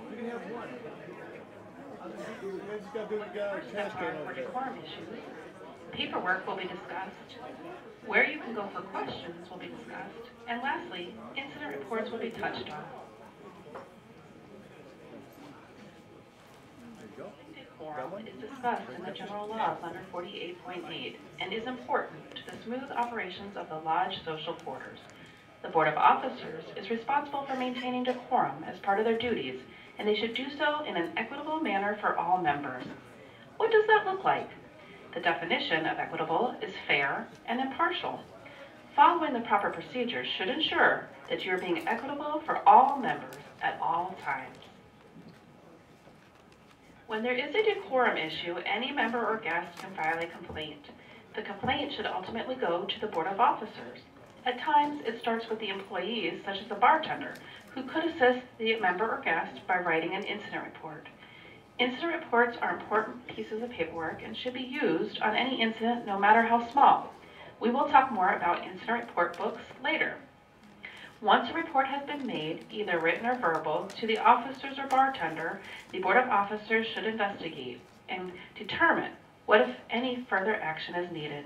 You can have one. I just got to do the cascade For over there. decorum issues, paperwork will be discussed, where you can go for questions will be discussed, and lastly, incident reports will be touched on. Decorum is discussed in the general laws under 48.8 and is important to the smooth operations of the lodge social quarters. The Board of Officers is responsible for maintaining decorum as part of their duties, and they should do so in an equitable manner for all members. What does that look like? The definition of equitable is fair and impartial. Following the proper procedures should ensure that you are being equitable for all members at all times. When there is a decorum issue, any member or guest can file a complaint. The complaint should ultimately go to the Board of Officers. At times, it starts with the employees, such as the bartender, who could assist the member or guest by writing an incident report. Incident reports are important pieces of paperwork and should be used on any incident, no matter how small. We will talk more about incident report books later. Once a report has been made, either written or verbal, to the officers or bartender, the Board of Officers should investigate and determine what, if any, further action is needed.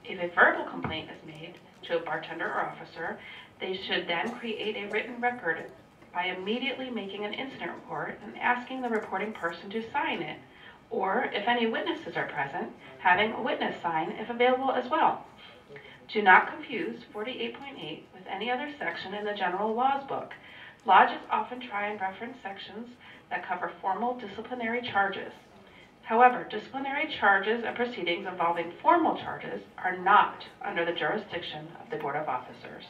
If a verbal complaint is made to a bartender or officer, they should then create a written record by immediately making an incident report and asking the reporting person to sign it, or if any witnesses are present, having a witness sign if available as well. Do not confuse 48.8 with any other section in the General Laws book. Lodges often try and reference sections that cover formal disciplinary charges. However, disciplinary charges and proceedings involving formal charges are not under the jurisdiction of the Board of Officers.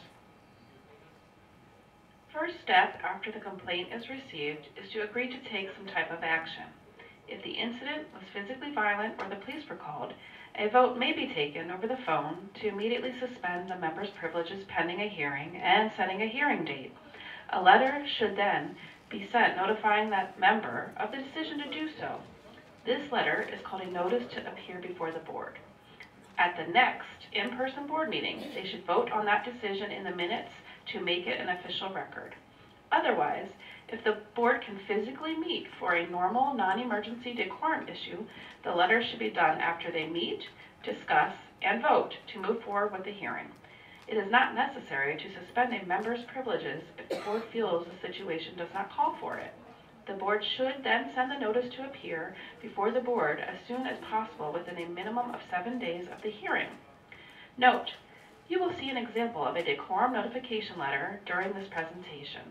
First step after the complaint is received is to agree to take some type of action. If the incident was physically violent or the police were called, a vote may be taken over the phone to immediately suspend the member's privileges pending a hearing and setting a hearing date. A letter should then be sent notifying that member of the decision to do so. This letter is called a notice to appear before the board. At the next in-person board meeting, they should vote on that decision in the minutes to make it an official record. Otherwise, if the board can physically meet for a normal non-emergency decorum issue, the letter should be done after they meet, discuss, and vote to move forward with the hearing. It is not necessary to suspend a member's privileges if the board feels the situation does not call for it. The board should then send the notice to appear before the board as soon as possible within a minimum of 7 days of the hearing. Note, you will see an example of a decorum notification letter during this presentation.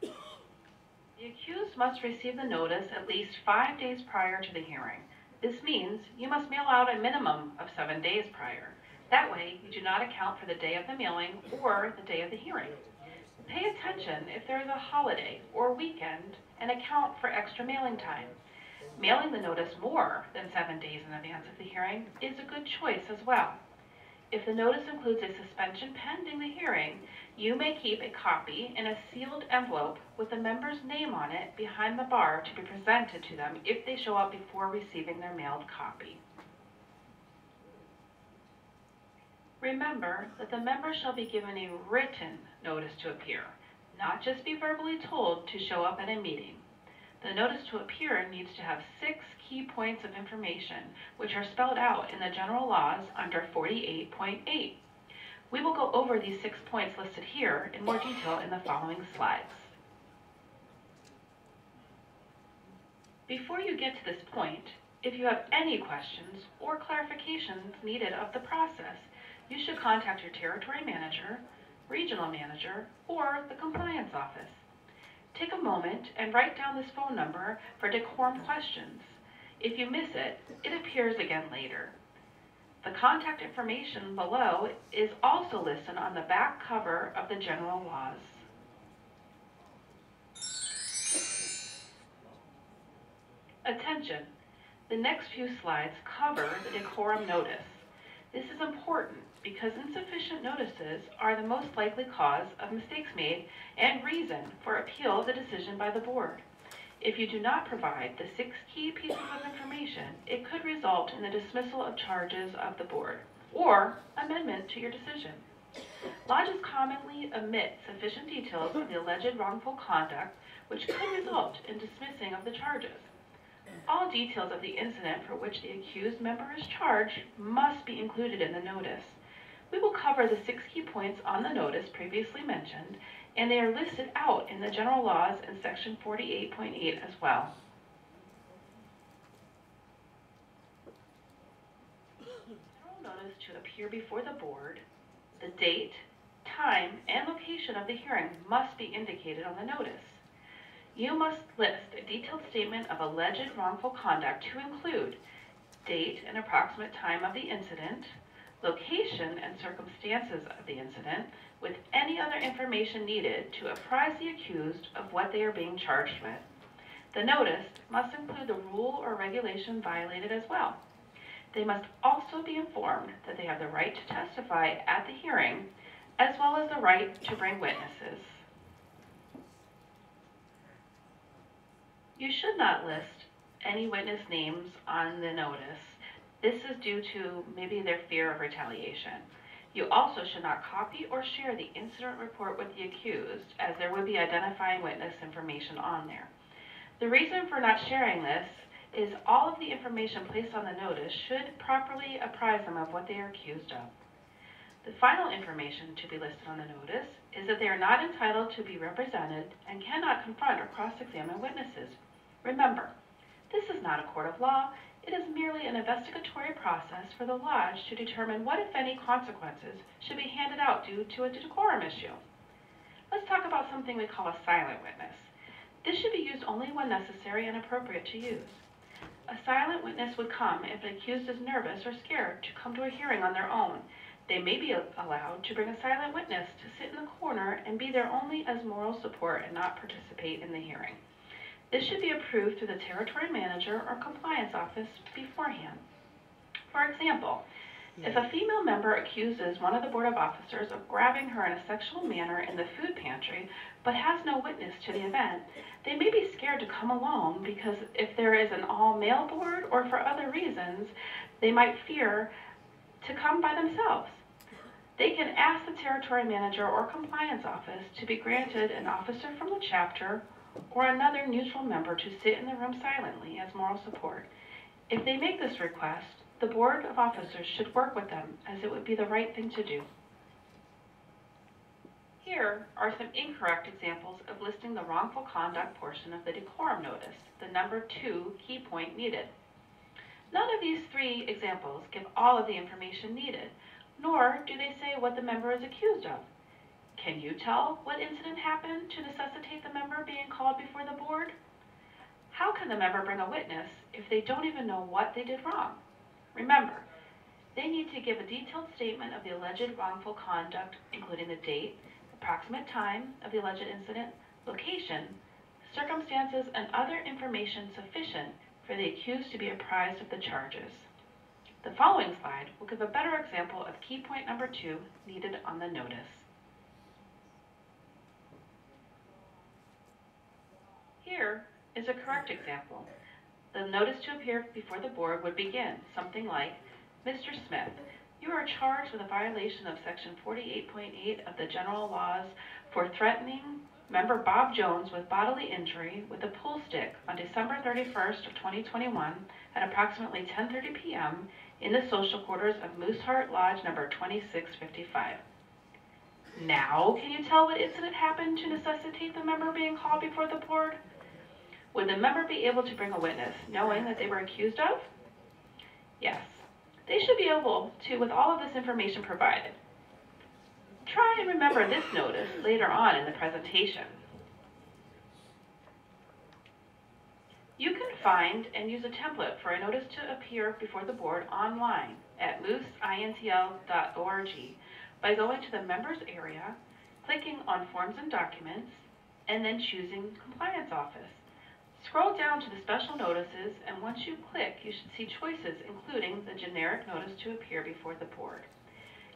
The accused must receive the notice at least 5 days prior to the hearing. This means you must mail out a minimum of 7 days prior. That way, you do not account for the day of the mailing or the day of the hearing. Pay attention if there is a holiday or weekend and account for extra mailing time. Mailing the notice more than 7 days in advance of the hearing is a good choice as well. If the notice includes a suspension pending the hearing, you may keep a copy in a sealed envelope with the member's name on it behind the bar to be presented to them if they show up before receiving their mailed copy. Remember that the member shall be given a written notice to appear, not just be verbally told to show up at a meeting. The notice to appear needs to have 6 key points of information, which are spelled out in the general laws under 48.8. We will go over these 6 points listed here in more detail in the following slides. Before you get to this point, if you have any questions or clarifications needed of the process, you should contact your territory manager, regional manager, or the compliance office. Take a moment and write down this phone number for decorum questions. If you miss it, it appears again later. The contact information below is also listed on the back cover of the general laws. Attention! The next few slides cover the decorum notice. This is important because insufficient notices are the most likely cause of mistakes made and reason for appeal of the decision by the board. If you do not provide the 6 key pieces of information, it could result in the dismissal of charges of the board or amendment to your decision. Lodges commonly omit sufficient details of the alleged wrongful conduct, which could result in dismissing of the charges. All details of the incident for which the accused member is charged must be included in the notice. We will cover the 6 key points on the notice previously mentioned, and they are listed out in the general laws in section 48.8 as well. General notice to appear before the board, the date, time, and location of the hearing must be indicated on the notice. You must list a detailed statement of alleged wrongful conduct to include date and approximate time of the incident, location and circumstances of the incident, with any other information needed to apprise the accused of what they are being charged with. The notice must include the rule or regulation violated as well. They must also be informed that they have the right to testify at the hearing, as well as the right to bring witnesses. You should not list any witness names on the notice. This is due to maybe their fear of retaliation. You also should not copy or share the incident report with the accused, as there would be identifying witness information on there. The reason for not sharing this is all of the information placed on the notice should properly apprise them of what they are accused of. The final information to be listed on the notice is that they are not entitled to be represented and cannot confront or cross-examine witnesses. Remember, this is not a court of law. It is merely an investigatory process for the lodge to determine what, if any, consequences should be handed out due to a decorum issue. Let's talk about something we call a silent witness. This should be used only when necessary and appropriate to use. A silent witness would come if an accused is nervous or scared to come to a hearing on their own. They may be allowed to bring a silent witness to sit in the corner and be there only as moral support and not participate in the hearing. This should be approved through the territory manager or compliance office beforehand. For example, if a female member accuses one of the Board of Officers of grabbing her in a sexual manner in the food pantry but has no witness to the event, they may be scared to come along because if there is an all-male board or for other reasons, they might fear to come by themselves. They can ask the territory manager or compliance office to be granted an officer from the chapter or another neutral member to sit in the room silently as moral support. If they make this request, the Board of Officers should work with them as it would be the right thing to do. Here are some incorrect examples of listing the wrongful conduct portion of the decorum notice, the number 2 key point needed. None of these 3 examples give all of the information needed, nor do they say what the member is accused of. Can you tell what incident happened to necessitate the member being called before the board? How can the member bring a witness if they don't even know what they did wrong? Remember, they need to give a detailed statement of the alleged wrongful conduct, including the date, approximate time of the alleged incident, location, circumstances, and other information sufficient for the accused to be apprised of the charges. The following slide will give a better example of key point number 2 needed on the notice. Here is a correct example. The notice to appear before the board would begin something like, Mr. Smith, you are charged with a violation of section 48.8 of the general laws for threatening member Bob Jones with bodily injury with a pool stick on December 31st of 2021 at approximately 10:30 p.m. in the social quarters of Mooseheart Lodge number 2655. Now, can you tell what incident happened to necessitate the member being called before the board? Would the member be able to bring a witness knowing that they were accused of? Yes. They should be able to with all of this information provided. Try and remember this notice later on in the presentation. You can find and use a template for a notice to appear before the board online at mooseintl.org by going to the members area, clicking on Forms and Documents, and then choosing Compliance Office. Scroll down to the special notices, and once you click, you should see choices including the generic notice to appear before the board.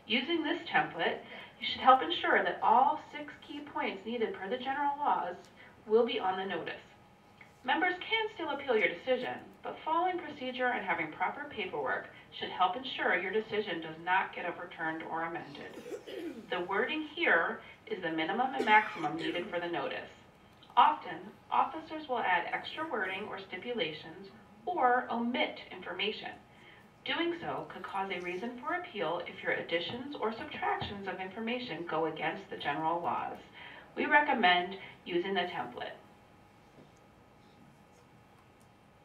Using this template, you should help ensure that all 6 key points needed per the general laws will be on the notice. Members can still appeal your decision, but following procedure and having proper paperwork should help ensure your decision does not get overturned or amended. The wording here is the minimum and maximum needed for the notice. Often, officers will add extra wording or stipulations or omit information. Doing so could cause a reason for appeal if your additions or subtractions of information go against the general laws. We recommend using the template.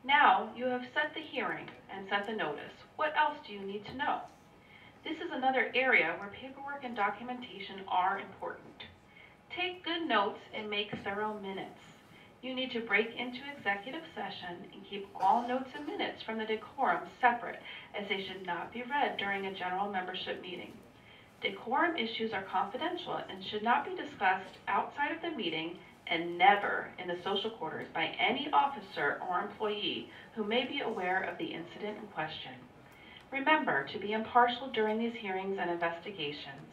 Now you have set the hearing and set the notice. What else do you need to know? This is another area where paperwork and documentation are important. Take good notes and make thorough minutes. You need to break into executive session and keep all notes and minutes from the decorum separate, as they should not be read during a general membership meeting. Decorum issues are confidential and should not be discussed outside of the meeting and never in the social quarters by any officer or employee who may be aware of the incident in question. Remember to be impartial during these hearings and investigations.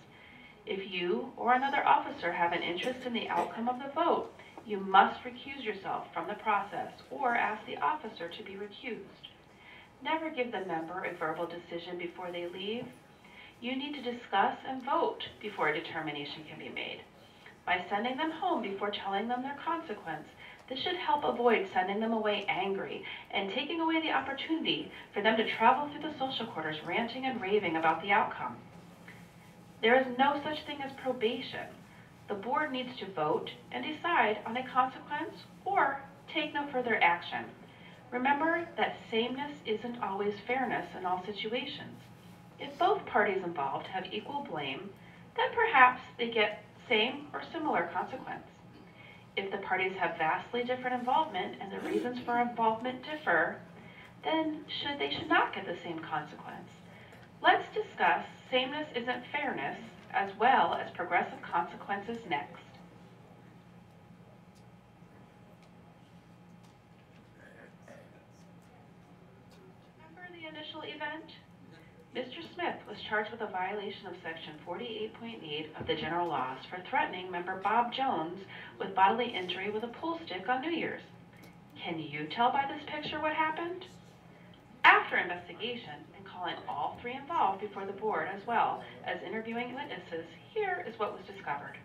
If you or another officer have an interest in the outcome of the vote, you must recuse yourself from the process or ask the officer to be recused. Never give the member a verbal decision before they leave. You need to discuss and vote before a determination can be made. By sending them home before telling them their consequence, this should help avoid sending them away angry and taking away the opportunity for them to travel through the social quarters ranting and raving about the outcome. There is no such thing as probation. The board needs to vote and decide on a consequence or take no further action. Remember that sameness isn't always fairness in all situations. If both parties involved have equal blame, then perhaps they get same or similar consequence. If the parties have vastly different involvement and the reasons for involvement differ, then they should not get the same consequence. Let's discuss sameness isn't fairness as well as progressive consequences next. Remember the initial event? Mr. Smith was charged with a violation of Section 48.8 of the General Laws for threatening member Bob Jones with bodily injury with a pool stick on New Year's. Can you tell by this picture what happened? After investigation and calling all three involved before the board as well as interviewing witnesses, here is what was discovered.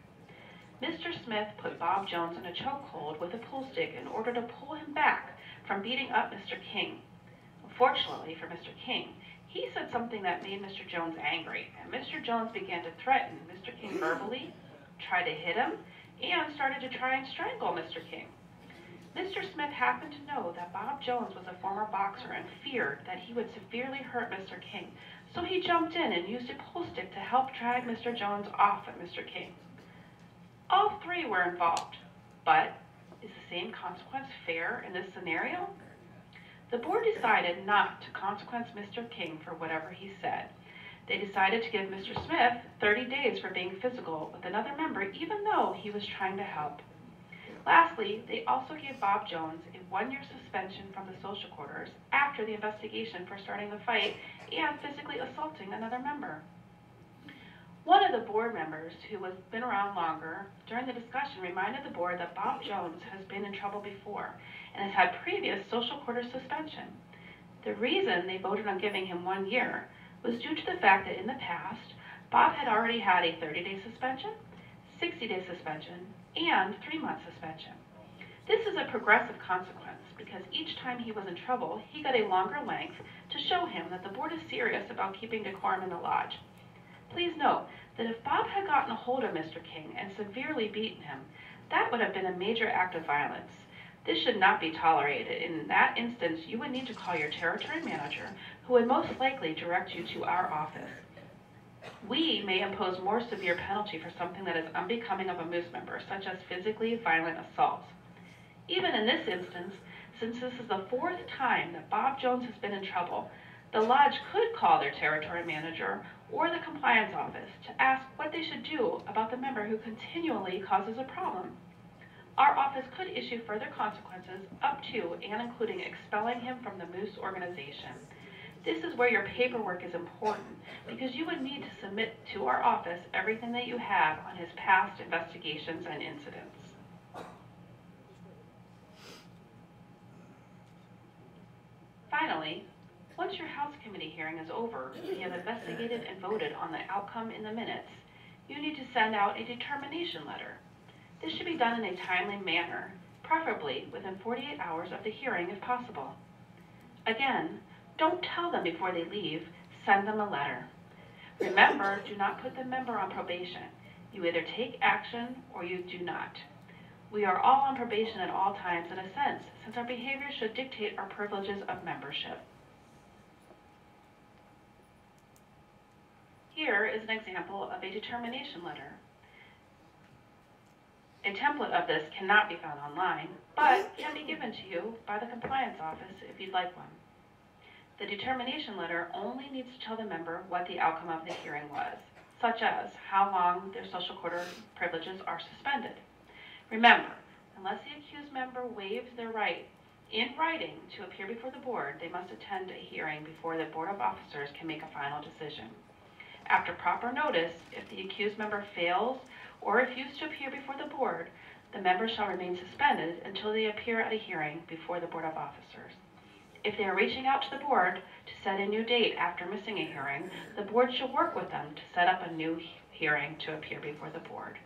Mr. Smith put Bob Jones in a chokehold with a pool stick in order to pull him back from beating up Mr. King. Fortunately for Mr. King, he said something that made Mr. Jones angry, and Mr. Jones began to threaten Mr. King verbally, tried to hit him, and started to try and strangle Mr. King. Mr. Smith happened to know that Bob Jones was a former boxer and feared that he would severely hurt Mr. King, so he jumped in and used a pool stick to help drag Mr. Jones off of Mr. King. All three were involved, but is the same consequence fair in this scenario? The board decided not to consequence Mr. King for whatever he said. They decided to give Mr. Smith 30 days for being physical with another member even though he was trying to help. Lastly, they also gave Bob Jones a 1-year suspension from the social quarters after the investigation for starting the fight and physically assaulting another member. One of the board members who has been around longer during the discussion reminded the board that Bob Jones has been in trouble before and has had previous social quarters suspension. The reason they voted on giving him 1 year was due to the fact that in the past, Bob had already had a 30-day suspension, 60-day suspension, and 3-month suspension. This is a progressive consequence because each time he was in trouble, he got a longer length to show him that the board is serious about keeping decorum in the lodge. Please note that if Bob had gotten a hold of Mr. King and severely beaten him, that would have been a major act of violence. This should not be tolerated. In that instance, you would need to call your territory manager, who would most likely direct you to our office. We may impose more severe penalty for something that is unbecoming of a moose member, such as physically violent assaults. Even in this instance, since this is the 4th time that Bob Jones has been in trouble, the lodge could call their territory manager or the compliance office to ask what they should do about the member who continually causes a problem. Our office could issue further consequences up to and including expelling him from the Moose organization. This is where your paperwork is important because you would need to submit to our office everything that you have on his past investigations and incidents. Finally, once your House Committee hearing is over and you have investigated and voted on the outcome in the minutes, you need to send out a determination letter. This should be done in a timely manner, preferably within 48 hours of the hearing if possible. Again, don't tell them before they leave, send them a letter. Remember, do not put the member on probation. You either take action or you do not. We are all on probation at all times in a sense, since our behavior should dictate our privileges of membership. Here is an example of a determination letter. A template of this cannot be found online, but can be given to you by the compliance office if you'd like one. The determination letter only needs to tell the member what the outcome of the hearing was, such as how long their social quarter privileges are suspended. Remember, unless the accused member waives their right in writing to appear before the board, they must attend a hearing before the Board of Officers can make a final decision. After proper notice, if the accused member fails or refuses to appear before the board, the member shall remain suspended until they appear at a hearing before the Board of Officers. If they are reaching out to the board to set a new date after missing a hearing, the board should work with them to set up a new hearing to appear before the board.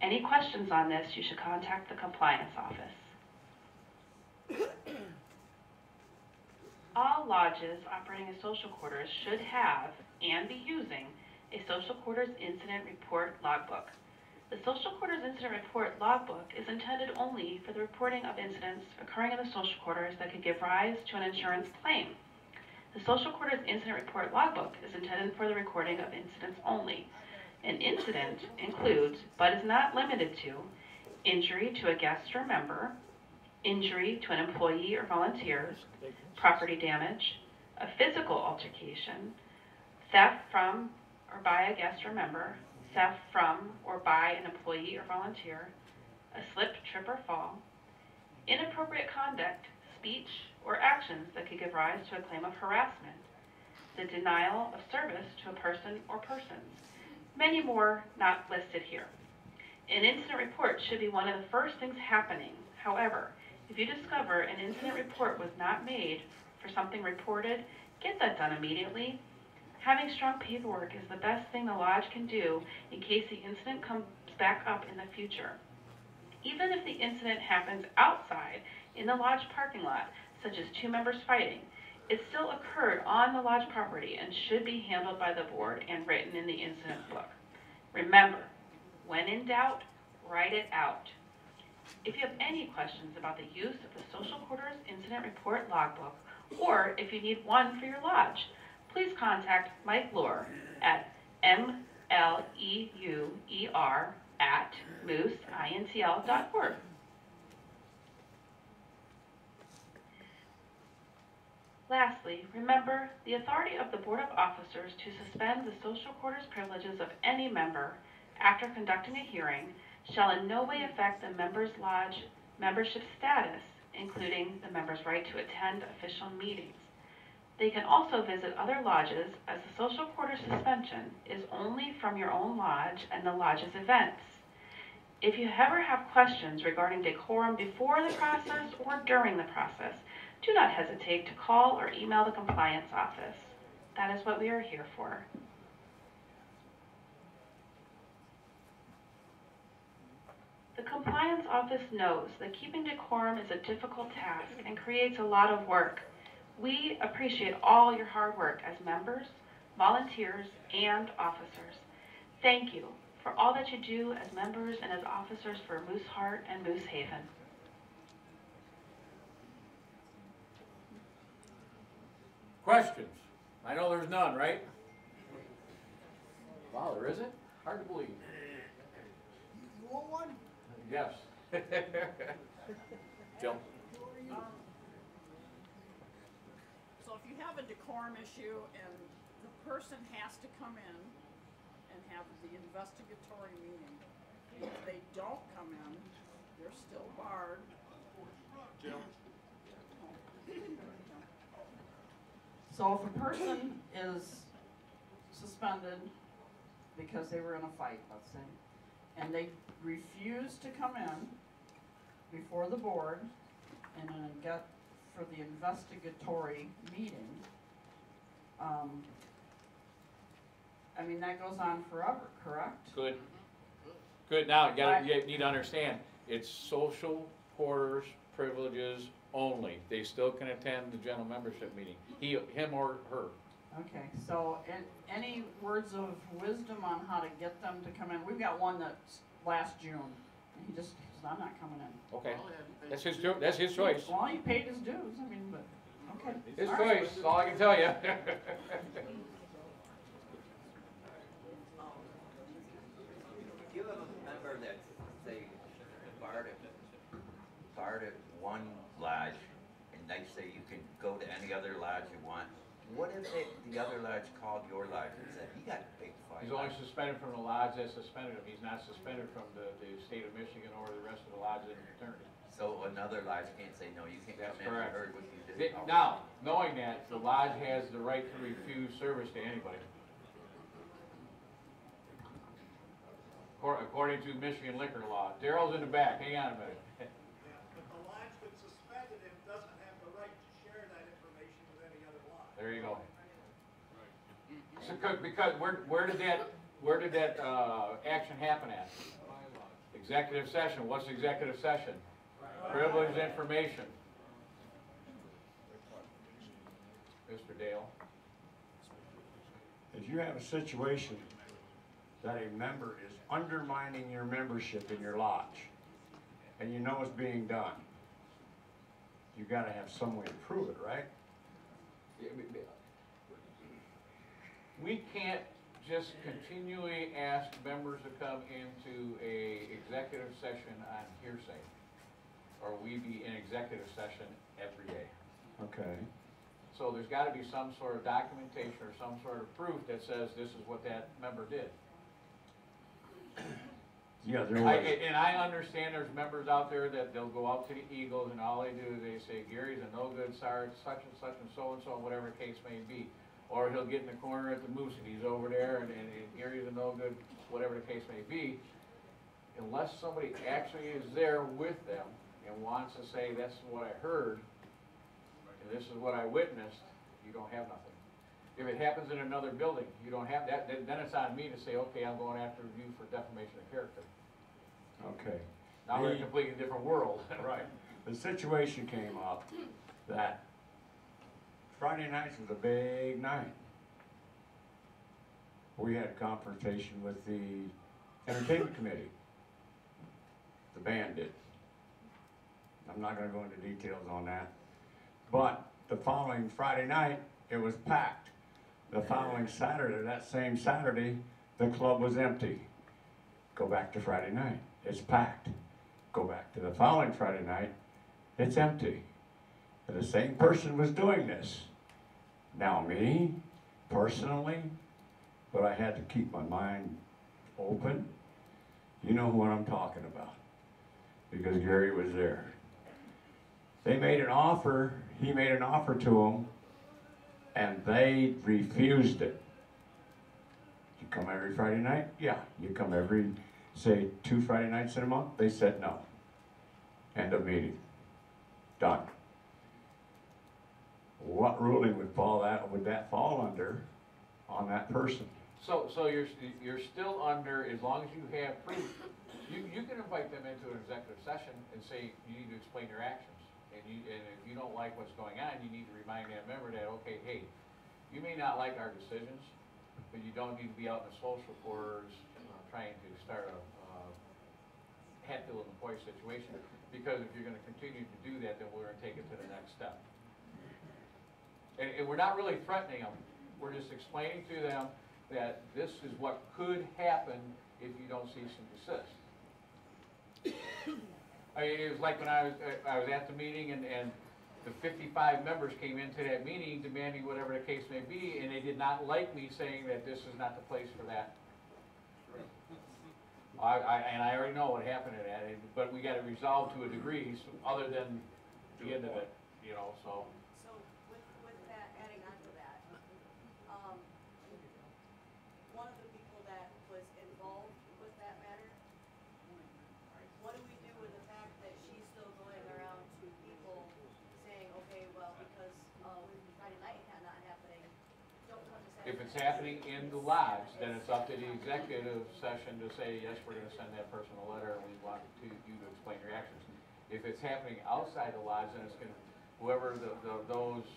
Any questions on this, you should contact the compliance office. All lodges operating as social quarters should have and be using a social quarters incident report logbook. The social quarters incident report logbook is intended only for the reporting of incidents occurring in the social quarters that could give rise to an insurance claim. The social quarters incident report logbook is intended for the recording of incidents only. An incident includes, but is not limited to, injury to a guest or member, injury to an employee or volunteer, property damage, a physical altercation, theft from or by a guest or member, theft from or by an employee or volunteer, a slip, trip, or fall, inappropriate conduct, speech, or actions that could give rise to a claim of harassment, the denial of service to a person or persons. Many more not listed here. An incident report should be one of the first things happening. However, if you discover an incident report was not made for something reported, get that done immediately. Having strong paperwork is the best thing the lodge can do in case the incident comes back up in the future. Even if the incident happens outside in the lodge parking lot, such as two members fighting, it still occurred on the lodge property and should be handled by the board and written in the incident book. Remember, when in doubt, write it out. If you have any questions about the use of the Social Quarters Incident Report logbook, or if you need one for your lodge, please contact Mike Lohr at mleur@mooseintl.org. Lastly, remember the authority of the Board of Officers to suspend the social quarters privileges of any member after conducting a hearing shall in no way affect the member's lodge membership status, including the member's right to attend official meetings. They can also visit other lodges, as the social quarters suspension is only from your own lodge and the lodge's events. If you ever have questions regarding decorum before the process or during the process, do not hesitate to call or email the compliance office. That is what we are here for. The compliance office knows that keeping decorum is a difficult task and creates a lot of work. We appreciate all your hard work as members, volunteers, and officers. Thank you for all that you do as members and as officers for Moose Heart and Moose Haven. Questions? I know there's none, right? Wow, there isn't? Hard to believe. You want one? Yes. Jill? So if you have a decorum issue and the person has to come in and have the investigatory meeting, if they don't come in, they're still barred. Jill. So if a person is suspended because they were in a fight, let's say, and they refuse to come in before the board and then get for the investigatory meeting, I mean, that goes on forever, correct? Good. Good, now, you need to understand, it's social quarters privileges only. They still can attend the general membership meeting, him or her. Okay, so any words of wisdom on how to get them to come in? We've got one that's last June, and he just says, I'm not coming in. Okay, that's his choice. Well, he paid his dues, I mean, but, okay. His All right. choice, that's all I can tell you. If you have a member that's, say, barred at one lodge, and they say you can go to any other lodge you want, what if the other lodge called your lodge and said, you got to pay $5? He's only suspended from the lodge that suspended him. He's not suspended from the state of Michigan or the rest of the lodges in the fraternity. So another lodge can't say, no, you can't That's come in, I correct. heard what you did. Now, knowing that, the lodge has the right to refuse service to anybody. According to Michigan liquor law. Daryl's in the back, hang on a minute. But the lodge that suspended him doesn't have the right to share that information with any other lodge. There you go. So, because where did that action happen at? Executive session. What's executive session? Privileged information. Mr. Dale. If you have a situation that a member is undermining your membership in your lodge, and you know it's being done, you gotta have some way to prove it, right? We can't just continually ask members to come into a executive session on hearsay, or we be in executive session every day. Okay. So there's gotta be some sort of documentation or some sort of proof that says this is what that member did. Yeah, there was. And I understand there's members out there that they'll go out to the Eagles and all they do is they say, Gary's a no good sergeant, such and so, whatever the case may be. Or he'll get in the corner at the Moose and he's over there and Gary's a no good, whatever the case may be. Unless somebody actually is there with them and wants to say, that's what I heard, and this is what I witnessed, you don't have nothing. If it happens in another building, you don't have that, then it's on me to say, okay, I'm going after you for defamation of character. Okay. Now we're in a completely different world. Right. The situation came up that Friday nights was a big night. We had a confrontation with the entertainment committee. The band did. I'm not gonna go into details on that. But the following Friday night, it was packed. The following Saturday, that same Saturday, the club was empty. Go back to Friday night, it's packed. Go back to the following Friday night, it's empty. And the same person was doing this. Now me, personally, but I had to keep my mind open. You know what I'm talking about, because Gary was there. They made an offer, he made an offer to them, and they refused it. You come every Friday night? Yeah. You come every, say, 2 Friday nights in a month? They said no. End of meeting. Done. What ruling would that fall under on that person? So you're still under, as long as you have proof, you can invite them into an executive session and say, you need to explain your actions. And if you don't like what's going on, you need to remind that member that, okay, hey, you may not like our decisions, but you don't need to be out in the social quarters trying to start a Hatfield and McCoy situation. Because if you're going to continue to do that, then we're going to take it to the next step. And we're not really threatening them. We're just explaining to them that this is what could happen if you don't cease and desist. I mean, it was like when I was at the meeting and the 55 members came into that meeting demanding whatever the case may be, and they did not like me saying that this is not the place for that. And I already know what happened to that, but we got it resolved to a degree, so other than the end of it, you know, so. So with that, adding on to that, one of the people that was involved with that matter, what do we do with the fact that she's still going around to people saying, okay, If it's happening in the lodge, then it's up to the executive session to say, yes, we're gonna send that person a letter, and we want you to explain your actions. If it's happening outside the lodge, then it's gonna, whoever those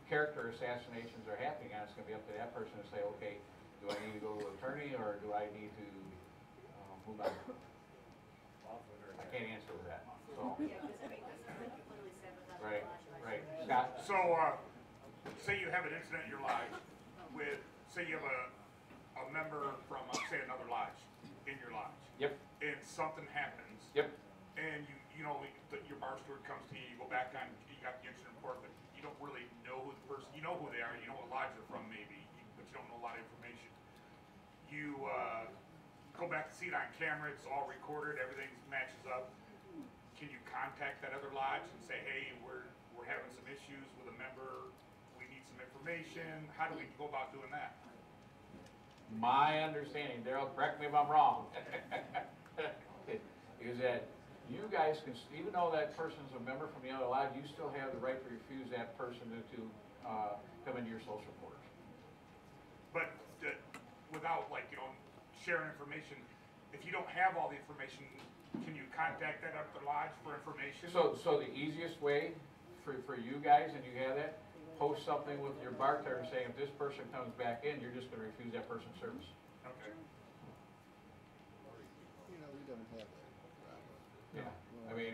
character assassinations are happening on, it's gonna be up to that person to say, okay, do I need to go to an attorney, or do I need to move on? I can't answer that, so. Yeah, because I mean, that's completely separate. That's Right, lodge. right. Scott? So, say you have an incident in your lodge with, say you have a member from, say, another lodge, in your lodge. Yep, And something happens. yep. And you know, your bar steward comes to you, you go back on, you got the incident report, but you don't really know who the person, you know who they are, you know what lodge they're from maybe, but you don't know a lot of information. You, go back to see it on camera, it's all recorded, everything matches up. Can you contact that other lodge and say, hey, we're having some issues with a member, we need some information, how do we go about doing that? My understanding, Daryl, correct me if I'm wrong, is that you guys can, even though that person's a member from the other lodge, you still have the right to refuse that person to come into your social quarters. But without, like, you know, sharing information, if you don't have all the information, can you contact that other lodge for information? So the easiest way for you guys, and you have that, post something with your bartender saying, if this person comes back in, you're just gonna refuse that person's service. Okay. You know, we don't have that. Yeah, I mean,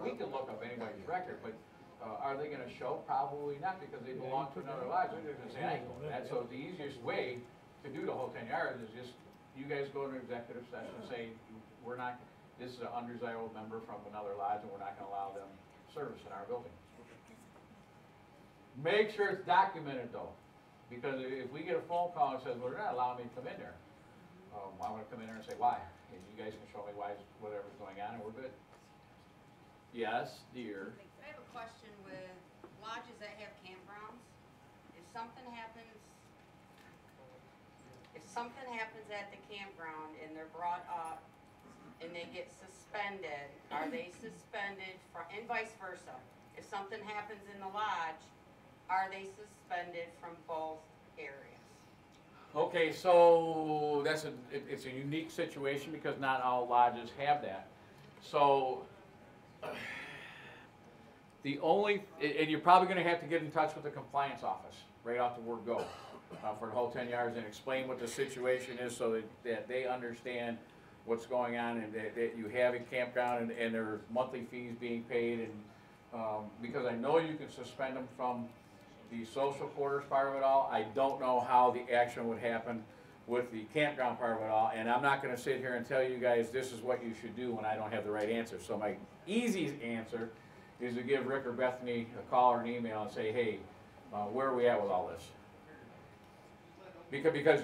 we can look up anybody's record, but are they gonna show? Probably not, because they belong to another lodge, they're gonna say, I ain't going to that. So the easiest way to do the whole 10 yards is just, you guys go to an executive session and say, we're not, this is an undesirable member from another lodge, and we're not gonna allow them service in our building. Make sure it's documented though, because if we get a phone call and says, well, they're not allowing me to come in there, I'm gonna come in there and say, why? And you guys can show me why, whatever's going on, and we're good. Yes, dear. I have a question with lodges that have campgrounds. If something happens at the campground and they're brought up and they get suspended, are they suspended and vice versa? If something happens in the lodge, are they suspended from both areas? Okay, so it's a unique situation because not all lodges have that. So the only, and you're probably gonna have to get in touch with the compliance office right off the word go for the whole 10 yards and explain what the situation is so that they understand what's going on and that you have a campground and there are monthly fees being paid, and because I know you can suspend them from the social quarters part of it all. I don't know how the action would happen with the campground part of it all, and I'm not gonna sit here and tell you guys this is what you should do when I don't have the right answer. So my easiest answer is to give Rick or Bethany a call or an email and say, hey, where are we at with all this? Because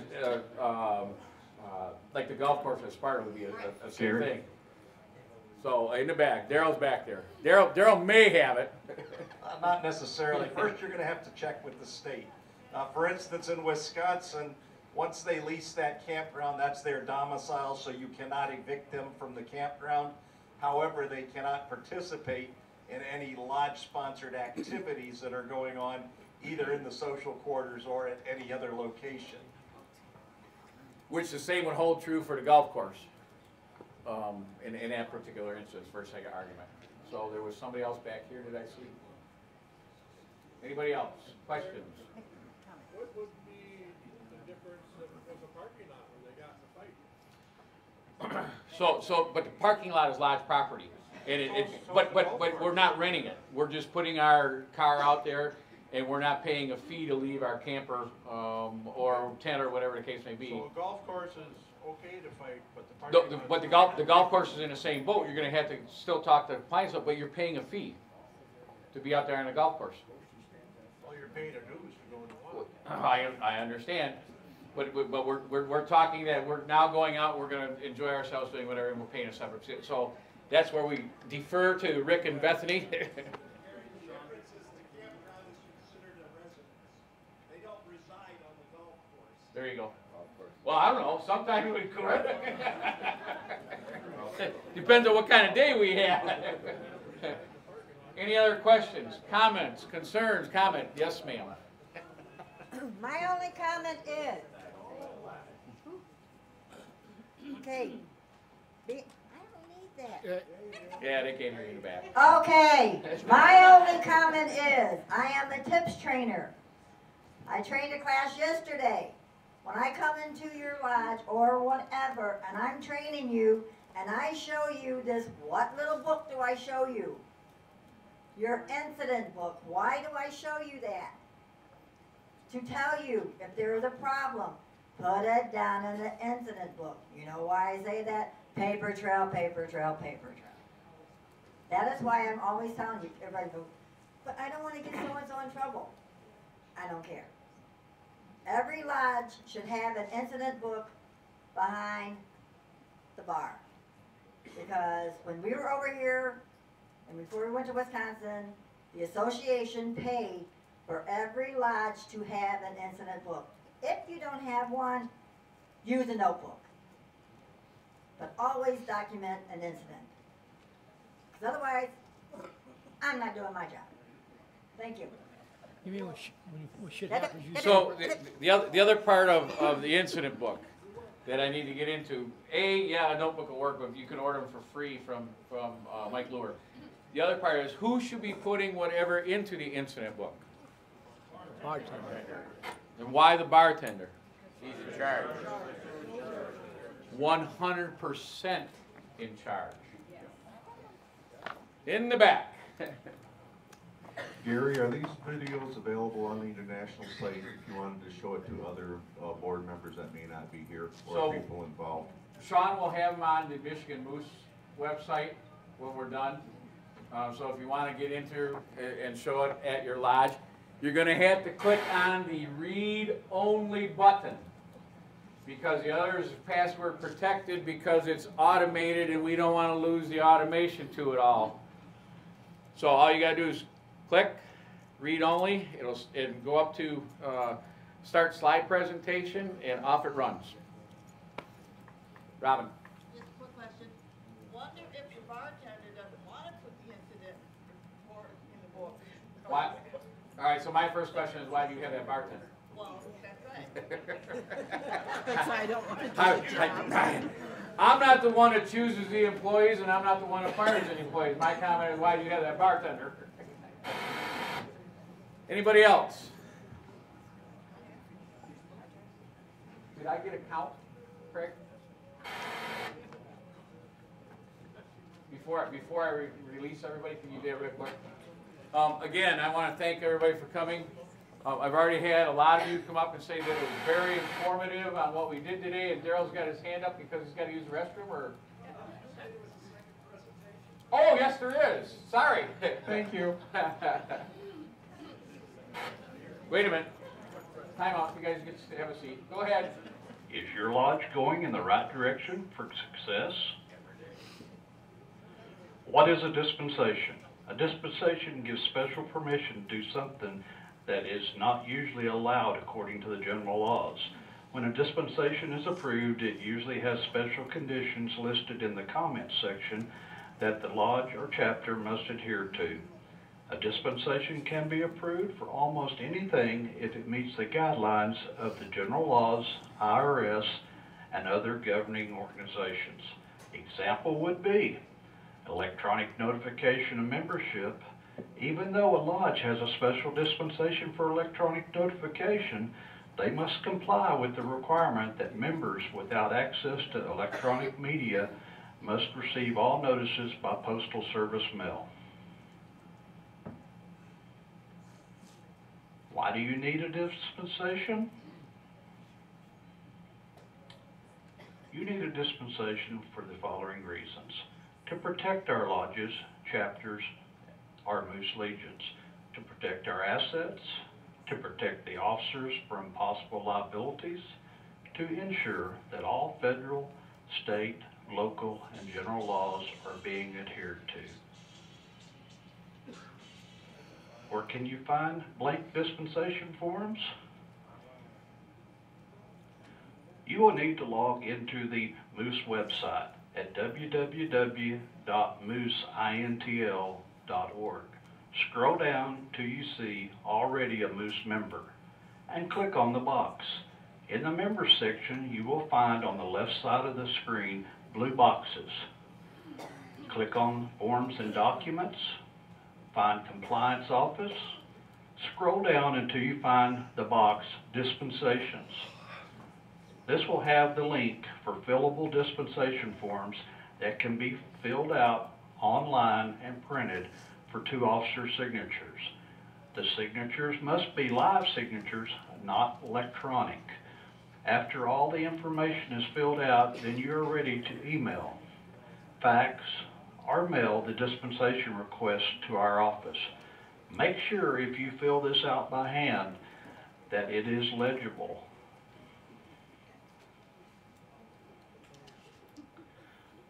like the golf course at Sparta would be a same thing. So in the back, Daryl's back there. Daryl may have it. Not necessarily. First, you're going to have to check with the state. For instance, in Wisconsin, once they lease that campground, that's their domicile, so you cannot evict them from the campground. However, they cannot participate in any lodge-sponsored activities that are going on either in the social quarters or at any other location. Which the same would hold true for the golf course. In that particular instance, for sake of argument. So there was somebody else back here, did I see? Anybody else? Questions? What would be the difference of the parking lot when they got in a fight? But the parking lot is lodge property, and but we're not renting it. We're just putting our car out there, and we're not paying a fee to leave our camper or tent or whatever the case may be. So a golf course is okay to fight, but the parking lot. But the golf course is in the same boat. You're going to have to still talk to the compliance, but you're paying a fee to be out there on a golf course. All you're paying a dues to go in the water. I understand, but we're talking that we're now going out. We're going to enjoy ourselves doing whatever, and we're paying a separate fee. So that's where we defer to Rick and Bethany. The difference is the campground is considered a residence. They don't reside on the golf course. There you go. Well, I don't know. Sometimes we could. Depends on what kind of day we have. Any other questions, comments, concerns, comment? Yes, ma'am. My only comment is, okay, I don't need that. Yeah, they came here in the back. Okay, my only comment is, I am the tips trainer. I trained a class yesterday. When I come into your lodge or whatever, and I'm training you, and I show you this, what little book do I show you? Your incident book. Why do I show you that? To tell you if there is a problem, put it down in the incident book. You know why I say that? Paper trail, paper trail, paper trail. That is why I'm always telling you, everybody goes, but I don't want to get so-and-so in trouble. I don't care. Every lodge should have an incident book behind the bar. Because when we were over here, and before we went to Wisconsin, the association paid for every lodge to have an incident book. If you don't have one, use a notebook. But always document an incident. Because otherwise, I'm not doing my job. Thank you. You mean what should happen? So the other part of the incident book that I need to get into, yeah, a notebook will work, but you can order them for free from Mike Lure. The other part is who should be putting whatever into the incident book? Bartender. And why the bartender? He's in charge. 100% in charge. In the back. Gary, are these videos available on the international site if you wanted to show it to other board members that may not be here or people involved? Sean will have them on the Michigan Moose website when we're done. So if you want to get into and show it at your lodge, you're going to have to click on the read only button because the other is password protected because it's automated and we don't want to lose the automation to it all. So all you got to do is click read only. It'll go up to start slide presentation and off it runs. Robin. Just a quick question. Wonder if the bartender doesn't want to put the incident report in the book. Why? All right, so my first question is why do you have that bartender? Well, that's right. That's why I don't want to do the job. I'm not the one that chooses the employees and I'm not the one that fires the employees. My comment is why do you have that bartender? Anybody else? Did I get a count, Craig? Before I release everybody, can you do it real quick? Again, I want to thank everybody for coming. I've already had a lot of you come up and say that it was very informative on what we did today, and Daryl's got his hand up because he's got to use the restroom, or? Oh, yes, there is. Sorry. Thank you. Wait a minute. Time out. You guys get to have a seat. Go ahead. Is your lodge going in the right direction for success? What is a dispensation? A dispensation gives special permission to do something that is not usually allowed according to the general laws. When a dispensation is approved, it usually has special conditions listed in the comments section that the lodge or chapter must adhere to. A dispensation can be approved for almost anything if it meets the guidelines of the general laws, IRS, and other governing organizations. Example would be electronic notification of membership. Even though a lodge has a special dispensation for electronic notification, they must comply with the requirement that members without access to electronic media must receive all notices by postal service mail. Why do you need a dispensation? You need a dispensation for the following reasons: to protect our lodges, chapters, our Moose Legions, to protect our assets, to protect the officers from possible liabilities, to ensure that all federal, state, local, and general laws are being adhered to. Where can you find blank dispensation forms? You will need to log into the Moose website at www.mooseintl.org. Scroll down till you see already a Moose member. and click on the box. In the Members section, you will find on the left side of the screen blue boxes. Click on Forms and Documents, find Compliance Office, scroll down until you find the box Dispensations. This will have the link for fillable dispensation forms that can be filled out online and printed for 2 officer signatures. The signatures must be live signatures, not electronic. After all the information is filled out, then you are ready to email, fax, or mail the dispensation request to our office. Make sure if you fill this out by hand that it is legible.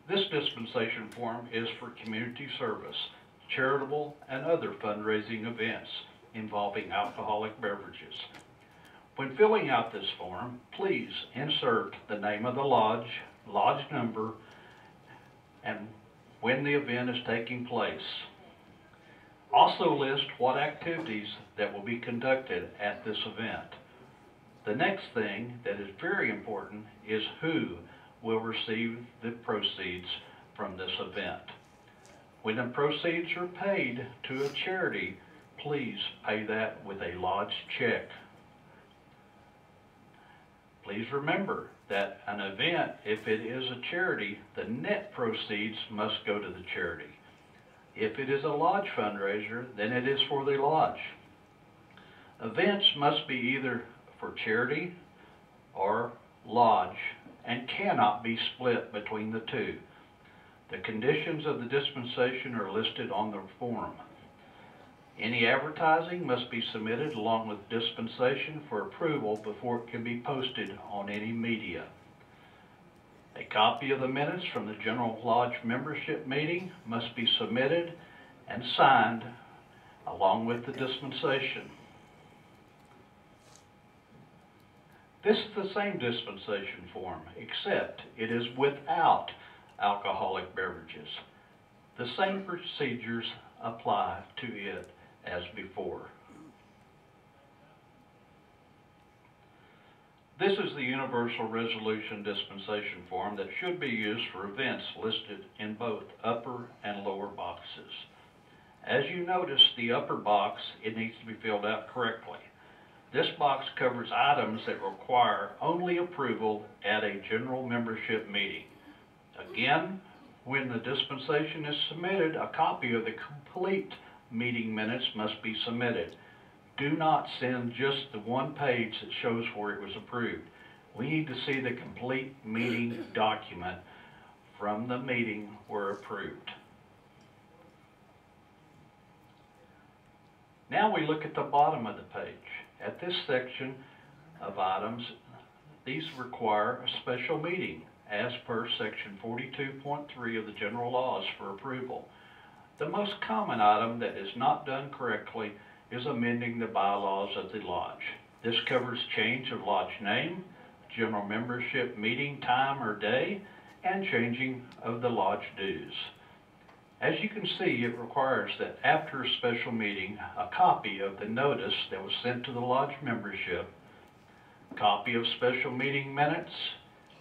This dispensation form is for community service, charitable, and other fundraising events involving alcoholic beverages. When filling out this form, please insert the name of the lodge, lodge number, and when the event is taking place. Also list what activities that will be conducted at this event. The next thing that is very important is who will receive the proceeds from this event. When the proceeds are paid to a charity, please pay that with a lodge check. Please remember that an event, if it is a charity, the net proceeds must go to the charity. If it is a lodge fundraiser, then it is for the lodge. Events must be either for charity or lodge and cannot be split between the two. The conditions of the dispensation are listed on the form. Any advertising must be submitted along with dispensation for approval before it can be posted on any media. A copy of the minutes from the General Lodge membership meeting must be submitted and signed along with the dispensation. This is the same dispensation form, except it is without alcoholic beverages. The same procedures apply to it as before. This is the Universal Resolution Dispensation form that should be used for events listed in both upper and lower boxes. As you notice, the upper box, it needs to be filled out correctly. This box covers items that require only approval at a general membership meeting. Again, when the dispensation is submitted, a copy of the complete meeting minutes must be submitted. Do not send just the one page that shows where it was approved. We need to see the complete meeting document from the meeting where approved. Now we look at the bottom of the page. At this section of items, these require a special meeting as per section 42.3 of the general laws for approval. The most common item that is not done correctly is amending the bylaws of the lodge. This covers change of lodge name, general membership meeting time or day, and changing of the lodge dues. As you can see, it requires that after a special meeting, a copy of the notice that was sent to the lodge membership, copy of special meeting minutes,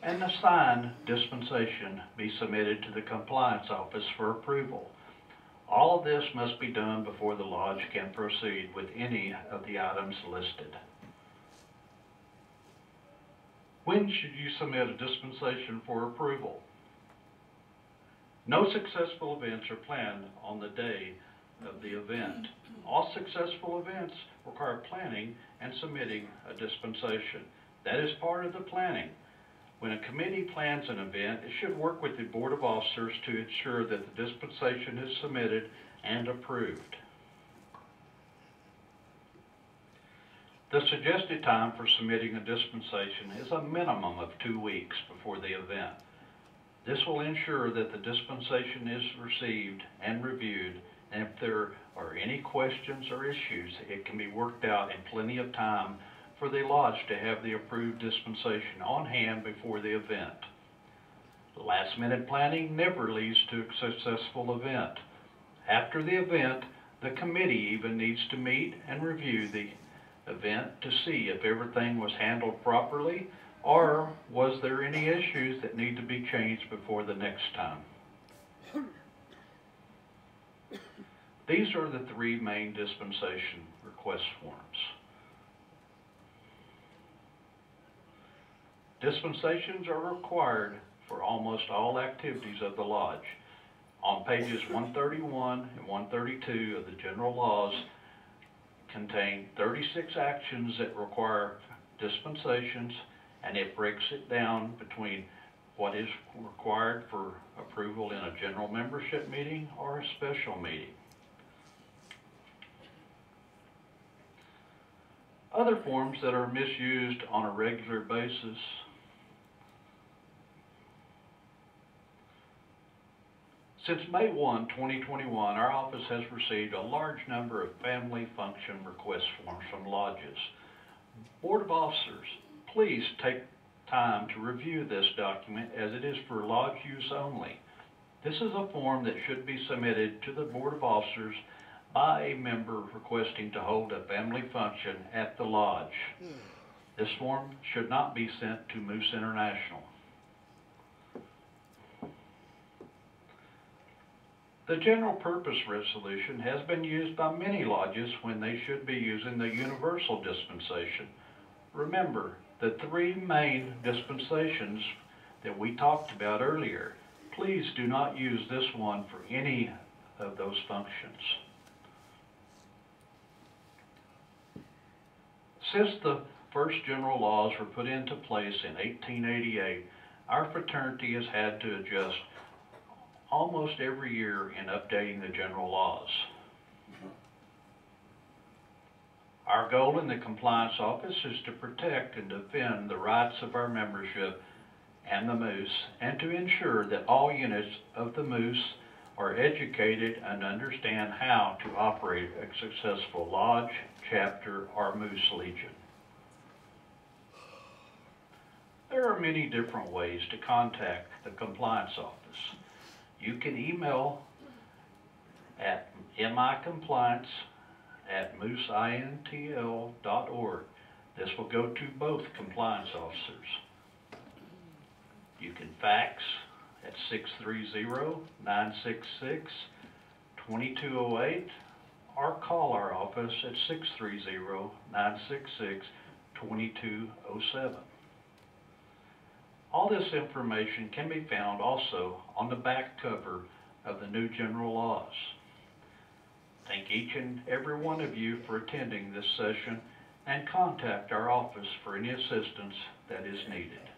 and the signed dispensation be submitted to the compliance office for approval. All of this must be done before the lodge can proceed with any of the items listed. When should you submit a dispensation for approval? No successful events are planned on the day of the event. All successful events require planning and submitting a dispensation. That is part of the planning. When a committee plans an event, it should work with the Board of Officers to ensure that the dispensation is submitted and approved. The suggested time for submitting a dispensation is a minimum of 2 weeks before the event. This will ensure that the dispensation is received and reviewed, and if there are any questions or issues, it can be worked out in plenty of time for the lodge to have the approved dispensation on hand before the event. Last-minute planning never leads to a successful event. After the event, the committee even needs to meet and review the event to see if everything was handled properly, or was there any issues that need to be changed before the next time. These are the three main dispensation request forms. Dispensations are required for almost all activities of the lodge. On pages 131 and 132 of the general laws contain 36 actions that require dispensations, and it breaks it down between what is required for approval in a general membership meeting or a special meeting. Other forms that are misused on a regular basis Since May 1, 2021, our office has received a large number of family function request forms from lodges. Board of Officers, please take time to review this document as it is for lodge use only. This is a form that should be submitted to the Board of Officers by a member requesting to hold a family function at the lodge. This form should not be sent to Moose International. The general purpose resolution has been used by many lodges when they should be using the universal dispensation. Remember the three main dispensations that we talked about earlier. Please do not use this one for any of those functions. Since the first general laws were put into place in 1888, our fraternity has had to adjust almost every year in updating the general laws. Our goal in the compliance office is to protect and defend the rights of our membership and the Moose, and to ensure that all units of the Moose are educated and understand how to operate a successful lodge, chapter, or Moose Legion. There are many different ways to contact the compliance office. You can email at micompliance@mooseintl.org. This will go to both compliance officers. You can fax at 630-966-2208 or call our office at 630-966-2207. All this information can be found also on the back cover of the new general laws. Thank each and every one of you for attending this session, and contact our office for any assistance that is needed.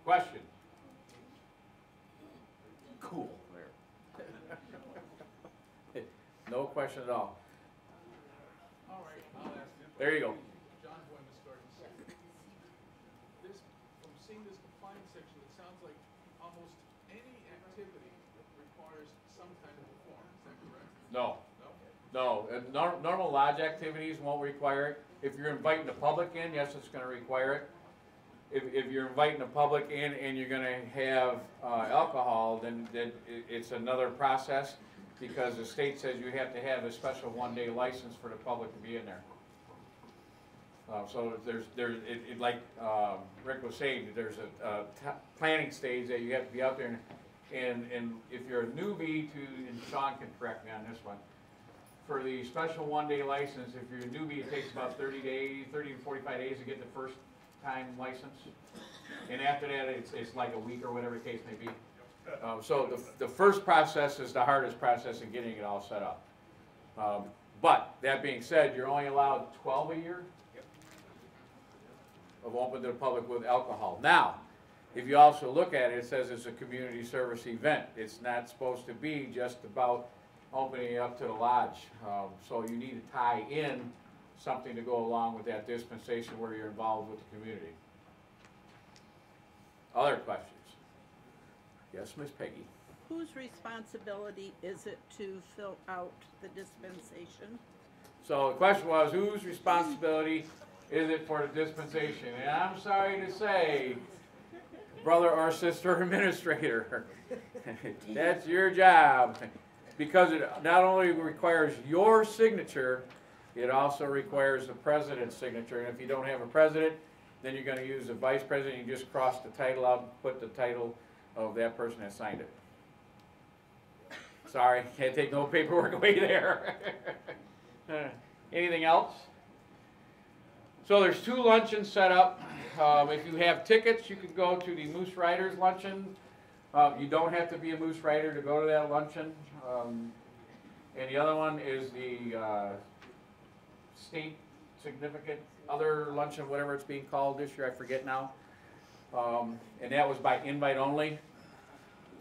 Question? Cool. No question at all. All right, I'll ask you. There you go. John Boy, Miss Gordon. This, from seeing this compliance section, it sounds like almost any activity requires some kind of a form. Is that correct? No. No? No. Normal lodge activities won't require it. If you're inviting the public in, yes, it's going to require it. If you're inviting the public in and you're going to have alcohol, then it's another process, because the state says you have to have a special one-day license for the public to be in there. So like Rick was saying, there's a planning stage that you have to be out there, and if you're a newbie and Sean can correct me on this one, for the special one-day license, if you're a newbie, it takes about 30 to 45 days to get the first time license, and after that it's like a week or whatever the case may be. So the first process is the hardest process in getting it all set up. But that being said, you're only allowed 12 a year of open to the public with alcohol. Now, if you also look at it, it says it's a community service event. It's not supposed to be just about opening it up to the lodge. So you need to tie in something to go along with that dispensation where you're involved with the community. Other questions? Yes, Miss Peggy. Whose responsibility is it to fill out the dispensation? So the question was, whose responsibility is it for the dispensation? And I'm sorry to say, brother or sister administrator, that's your job. because it not only requires your signature, it also requires the president's signature. And if you don't have a president, then you're going to use the vice president. You just cross the title out and put the title of that person that signed it. Sorry, can't take no paperwork away there. Anything else? So there's 2 luncheons set up. If you have tickets, you can go to the Moose Riders luncheon. You don't have to be a Moose Rider to go to that luncheon. And the other one is the state significant other luncheon, whatever it's being called this year, I forget now. And that was by invite only.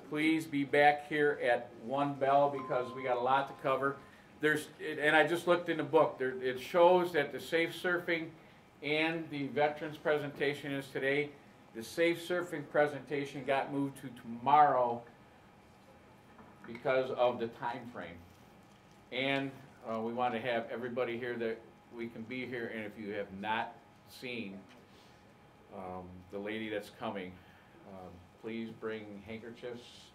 Please be back here at 1 bell because we got a lot to cover. And I just looked in the book. It shows that the safe surfing and the veterans presentation is today. The safe surfing presentation got moved to tomorrow because of the time frame. And we want to have everybody here that we can be here. And if you have not seen the lady that's coming, please bring handkerchiefs,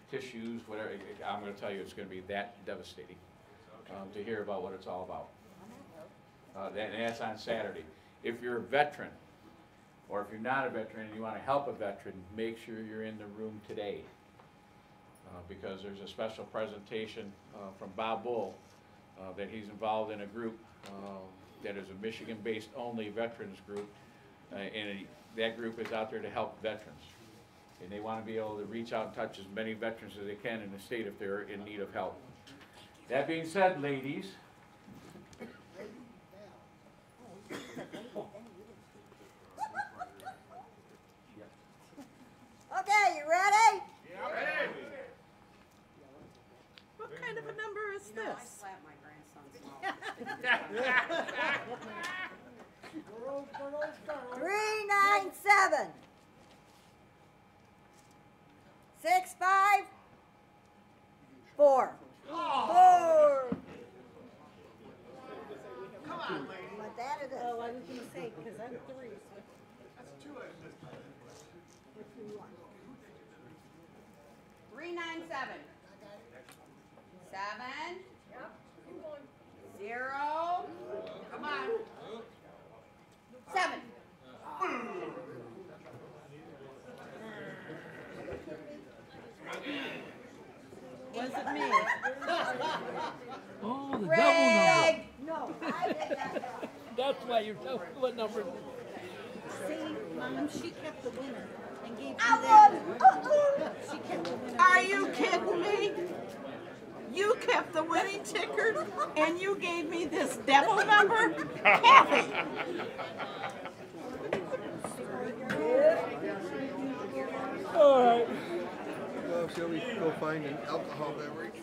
tissues, whatever. I'm going to tell you, it's going to be that devastating to hear about what it's all about. And that's on Saturday. If you're a veteran, or if you're not a veteran and you want to help a veteran, make sure you're in the room today. Because there's a special presentation from Bob Bull that he's involved in a group that is a Michigan-based only veterans group. And that group is out there to help veterans. And they want to be able to reach out and touch as many veterans as they can in the state if they're in need of help. That being said, ladies, Okay, you ready? Yeah, ready. What kind of a number is You know, I this? slapped my grandson's mouth. 397 654 4. Come on, lady. But that it is. Oh, I was gonna say, because I'm 3. That's 2 at this time. 397. 7. 0. Come on. 7. Wasn't me. Oh, the double number. Greg! No, I did not know. That's why you're telling what number. See, Mom, she kept the winner and gave me I that. won! She kept the winner. Are you kidding me? You kept the winning ticker and you gave me this devil number? Kathy! All right. Well, shall we go find an alcohol beverage?